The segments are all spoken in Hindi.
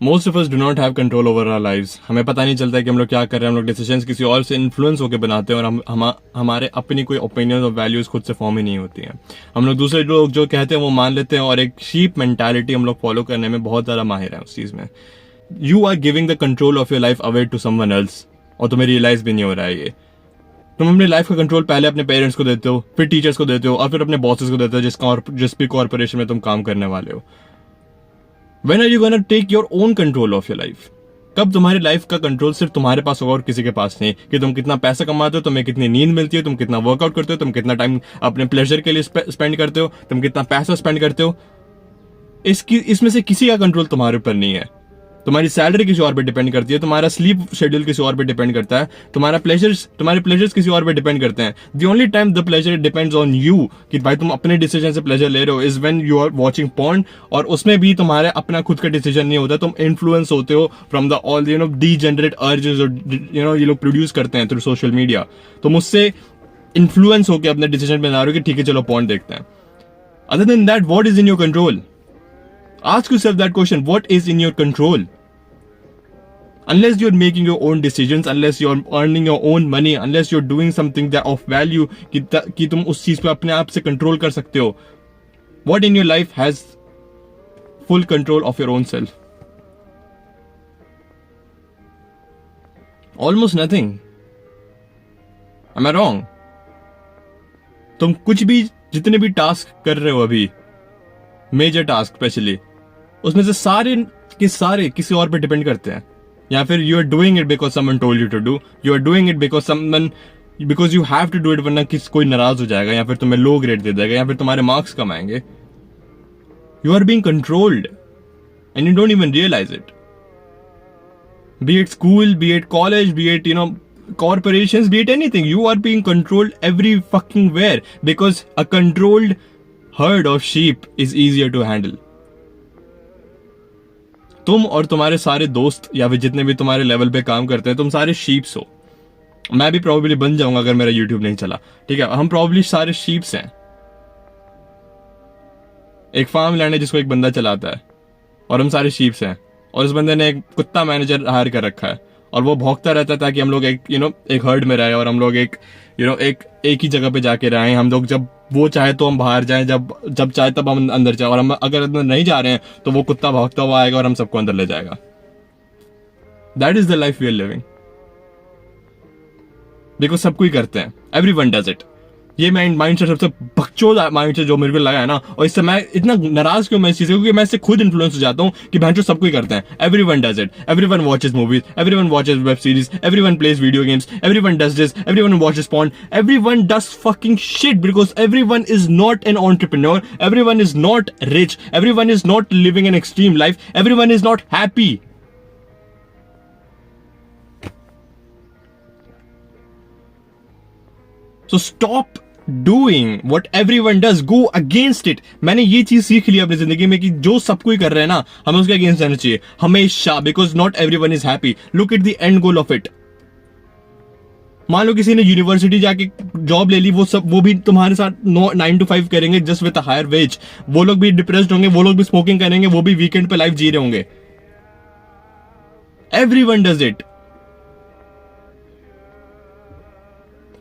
Most of us do not have control over our lives. हमें पता नहीं चलता है कि हम लोग क्या कर रहे हैं। हम लोग डिसीजंस किसी और से इन्फ्लुएंस होकर बनाते हैं और हमारे अपनी कोई ओपिनियन और वैल्यूज खुद से फॉर्म ही नहीं होती हैं। हम लोग दूसरे लोग जो कहते हैं वो मान लेते हैं और एक शीप मेंटालिटी हम लोग फॉलो करने में बहुत ज़्यादा माहिर है उस चीज़ में। You are giving the control of your life away to someone else और तुम्हें रियलाइज भी नहीं हो रहा है ये। तुम अपनी लाइफ का कंट्रोल पहले अपने पेरेंट्स को देते हो, फिर टीचर्स को देते हो और फिर अपने बॉसेस को देते हो जिस भी कॉर्पोरेशन में तुम काम करने वाले हो। When are you gonna take your own control of your life? कब तुम्हारी लाइफ का कंट्रोल सिर्फ तुम्हारे पास होगा और किसी के पास नहीं, कि तुम कितना पैसा कमाते हो, तुम्हें कितनी नींद मिलती है, तुम कितना वर्कआउट करते हो, तुम कितना टाइम अपने प्लेजर के लिए स्पेंड करते हो, तुम कितना पैसा स्पेंड करते हो। इसमें से किसी का कंट्रोल तुम्हारे ऊपर नहीं है। तुम्हारी सैलरी किसी और पे डिपेंड करती है, तुम्हारा स्लीप शेड्यूल किसी और पे डिपेंड करता है, तुम्हारे प्लेजर्स किसी और पे डिपेंड करते हैं। The only time the pleasure depends on you, कि भाई तुम अपने डिसीजन से प्लेजर ले रहे हो, is when you are watching porn, और उसमें भी तुम्हारे अपना खुद का डिसीजन नहीं होता। तुम इन्फ्लुएंस होते हो from the all degenerate urges ये लोग प्रोड्यूस करते हैं थ्रू सोशल मीडिया। तुम उससे इन्फ्लुएंस होकर अपने डिसीजन बना रहे हो कि ठीक है चलो पॉर्न देखते हैं। Other than that, what is in your control? Ask yourself that question. What is in your control? Unless you're making your own decisions, unless you're earning your own money, unless you're doing something that of value कि तुम उस चीज पे अपने आप से कंट्रोल कर सकते हो, what in your life has full control of your own self? Almost nothing. Am I wrong? तुम कुछ भी जितने भी टास्क कर रहे हो अभी, मेजर टास्क स्पेशली, उसमें से सारे के सारे किसी और पे डिपेंड करते हैं। या फिर you are doing it because someone told you to do, you are doing it because you have to do it, वरना कोई नाराज हो जाएगा या फिर तुम्हें लो ग्रेड दे देगा या फिर तुम्हारे मार्क्स कम आएंगे। You are being controlled and you don't even realise it. Be it school, be it college, be it corporations, be it anything, you are being controlled every fucking where, because a controlled herd of sheep is easier to handle. तुम और तुम्हारे सारे दोस्त या फिर जितने भी तुम्हारे लेवल पे काम करते हैं, तुम सारे शीप्स हो। मैं भी प्रॉब्ली बन जाऊंगा अगर मेरा यूट्यूब नहीं चला, ठीक है। हम प्रॉब्ली सारे शीप्स हैं। एक फार्म लैंड है जिसको एक बंदा चलाता है और हम सारे शीप्स हैं, और उस बंदे ने एक कुत्ता मैनेजर हायर कर रखा है और वो भौंकता रहता है ताकि हम लोग एक हर्ड में रहे और हम लोग एक ही जगह पे जाके रहें। हम लोग जब वो चाहे तो हम बाहर जाएं, जब चाहे तब हम अंदर जाए, और हम अगर अंदर नहीं जा रहे हैं तो वो कुत्ता भौंकता हुआ आएगा और हम सबको अंदर ले जाएगा। That is the life we are living. देखो सब कोई करते हैं, एवरीवन डज इट। ये माइंडसेट सबसे बकचोद माइंडसेट जो मेरे को लगा है ना, और इससे मैं इतना नाराज क्यों मैं इस चीज से, क्योंकि मैं इससे खुद इन्फ्लुएंस हो जाता हूँ कि भैंचो सब कोई करते हैं। Everyone does it, everyone watches movies, everyone watches web series, everyone plays video games, everyone does this, everyone watches porn, everyone does fucking shit because everyone is not an entrepreneur, everyone is not rich, everyone is not living an extreme life, everyone is not happy. So stop doing what everyone does. Go against it. मैंने ये चीज सीख ली अपनी जिंदगी में कि जो सब कोई कर रहे हैं ना, हमें उसके अगेंस्ट रहना चाहिए हमेशा, because not everyone is happy. Look at the end goal of it. मान लो किसी ने यूनिवर्सिटी जाके जॉब ले ली, वो भी तुम्हारे साथ 9 to 5 करेंगे just with a higher wage. वो लोग भी डिप्रेस्ड होंगे, वो लोग भी स्मोकिंग करेंगे, वो भी वीकेंड पे लाइफ जी रहे होंगे। Everyone does it.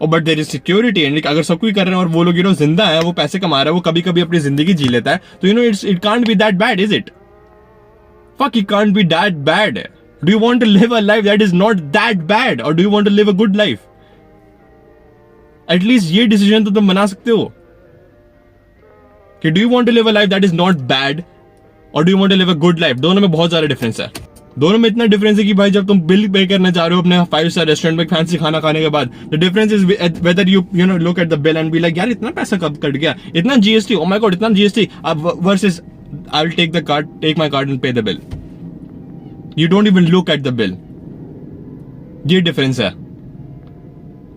But there is security and अगर सब कोई कर रहे हैं और वो लोग जिंदा है, वो पैसे कमा रहा है, वो कभी कभी अपनी जिंदगी जी लेता है, तो it can't be that bad, is it? Fuck, it can't be that bad. Do you want to live a life that is not that bad, और do you want to live a good life? At least ये डिसीजन तो तुम बना सकते हो कि do you want to live a life that is not bad, और do you want to live a good life. दोनों में बहुत सारा डिफरेंस है। दोनों में इतना डिफरेंस है कि भाई जब तुम बिल पे करने जा रहे हो अपने 5 स्टार रेस्टोरेंट में फैंसी खाना खाने के बाद, the difference is whether you look at the bill and be like यार इतना पैसा कब कट गया, इतना जीएसटी, ओ माय गॉड इतना GST, versus I will take my card and pay the bill. You don't even look at the bill. ये डिफरेंस है।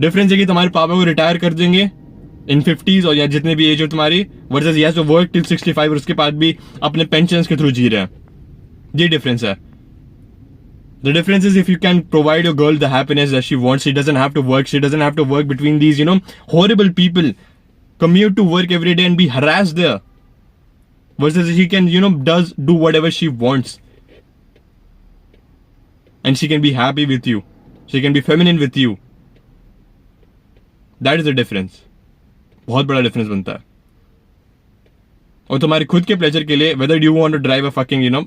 डिफरेंस है कि तुम्हारे पापा को रिटायर कर देंगे इन 50s और या जितने भी एज हो तुम्हारी, वर्सेस यस वो वर्क टिल 65 और उसके बाद भी अपने पेंशन के थ्रू जी रहे हैं। ये डिफरेंस है। The difference is if you can provide your girl the happiness that she wants, she doesn't have to work. She doesn't have to work between these, horrible people. Commute to work every day and be harassed there. Versus she can, do whatever she wants. and she can be happy with you, she can be feminine with you. That is the difference. बहुत बड़ा डिफरेंस बनता है. और तुम्हारे खुद के प्लेजर के लिए, whether you want to drive a fucking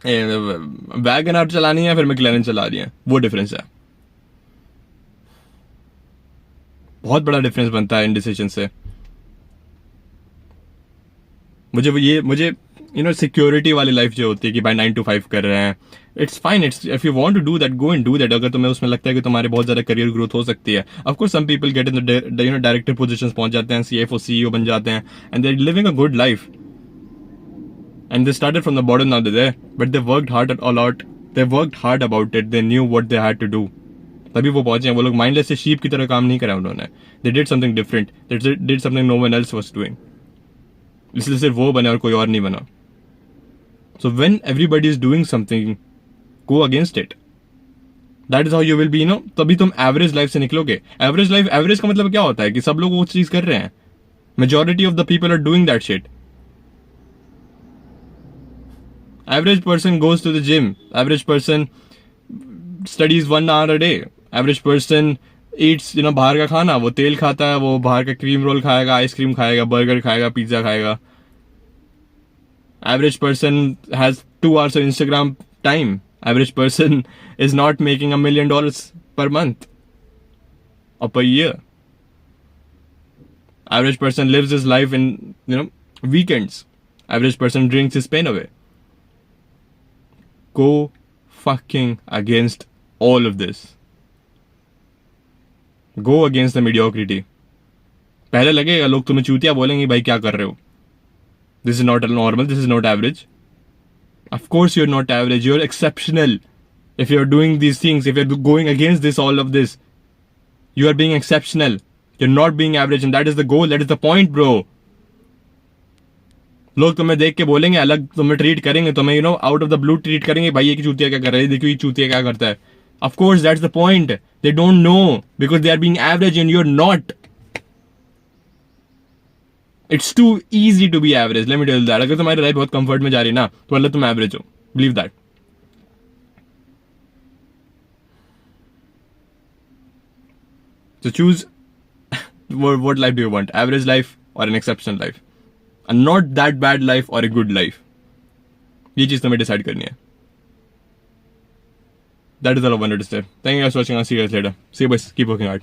wagon R चलानी है या फिर मैक्लेरन चला रही है, वो डिफरेंस है. बहुत बड़ा डिफरेंस बनता है इन डिसीजन से. मुझे सिक्योरिटी वाली लाइफ जो होती है कि भाई 9 to 5 कर रहे हैं, it's fine. It's if you want to do that, go and do that. अगर तुम्हें उसमें लगता है कि तुम्हारे बहुत ज्यादा करियर ग्रोथ हो सकती है. Of course some people get in the director positions पहुंच जाते हैं, CFO CEO बन जाते हैं, and they are living a good life. And they started from the bottom, now they there, but they worked hard a lot. They worked hard about it. They knew what they had to do. तभी वो पहुंचे हैं. वो लोग माइंडलेस से शीप की तरह काम नहीं करा उन्होंने. They did something different. They did something no one else was doing. इसलिए सिर्फ वो बने और कोई और नहीं बना. So when everybody is doing something, go against it. That is how you will be, तभी तुम एवरेज लाइफ से निकलोगे. एवरेज का मतलब क्या होता है कि सब लोग वो चीज कर रहे हैं. Majority of the people are doing that shit. Average person goes to the gym. Average person studies 1 hour a day. Average person eats, बाहर का खाना, वो तेल खाता है, वो बाहर का क्रीम रोल खाएगा, आइसक्रीम खाएगा, बर्गर खाएगा, पिज्जा खाएगा. Average person has 2 hours of Instagram time. Average person is not making $1 million per month or per year. Average person lives his life in, weekends. Average person drinks his pain away. Go fucking against all of this. Go against the mediocrity. पहले लगेगा लोग तुम्हें चूतिया बोलेंगे, भाई क्या कर रहे हो. This is not normal. This is not average. Of course you're not average. You're exceptional. If you're doing these things, if you're going against this, all of this, you are being exceptional. You're not being average, and that is the goal. That is the point, bro. लोग तुम्हें देख के बोलेंगे, अलग तुम्हें ट्रीट करेंगे, तुम्हें out of the blue treat करेंगे, भाई ये चूतिया क्या कर रहा है, देखो ये चूतिया क्या करता है. Of course that's the point. They don't know because they are being average and you're not. It's too easy to be average. Let me tell you that. अगर तुम्हारी लाइफ बहुत कंफर्ट में जा रही है ना, तो अल्लाह तुम एवरेज हो. Believe that. So choose what life do you want? Average life or an exceptional life? A not that bad life or a good life? ये चीज तुम्हें डिसाइड करनी है. That is all I wanted to say. Thank you guys for watching. I'll see you guys later. See you boys. Keep working hard.